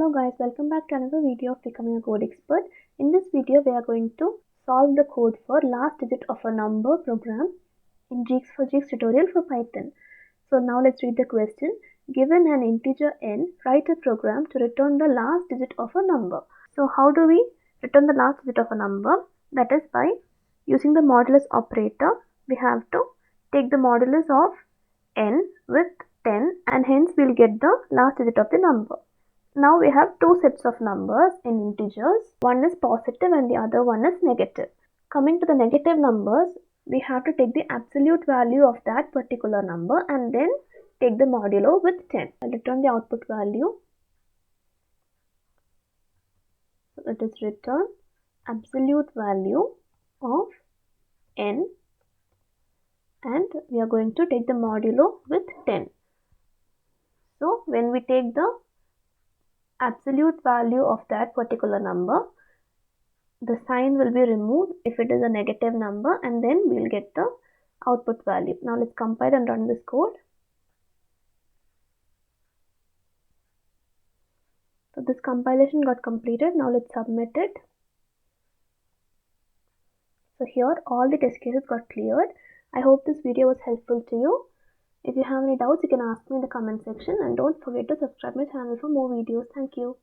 Hello guys, welcome back to another video of Becoming a Code Expert. In this video, we are going to solve the code for last digit of a number program in GeeksForGeeks tutorial for Python. So now let's read the question. Given an integer n, write a program to return the last digit of a number. So how do we return the last digit of a number? That is by using the modulus operator. We have to take the modulus of n with 10 and hence we'll get the last digit of the number. Now we have two sets of numbers in integers. One is positive and the other one is negative. Coming to the negative numbers, we have to take the absolute value of that particular number and then take the modulo with 10. I'll return the output value. So it is return absolute value of n and we are going to take the modulo with 10. So when we take the absolute value of that particular number, the sign will be removed if it is a negative number and then we'll get the output value. Now let's compile and run this code. So this compilation got completed. Now let's submit it. So here all the test cases got cleared. I hope this video was helpful to you. If you have any doubts, you can ask me in the comment section and don't forget to subscribe my channel for more videos. Thank you.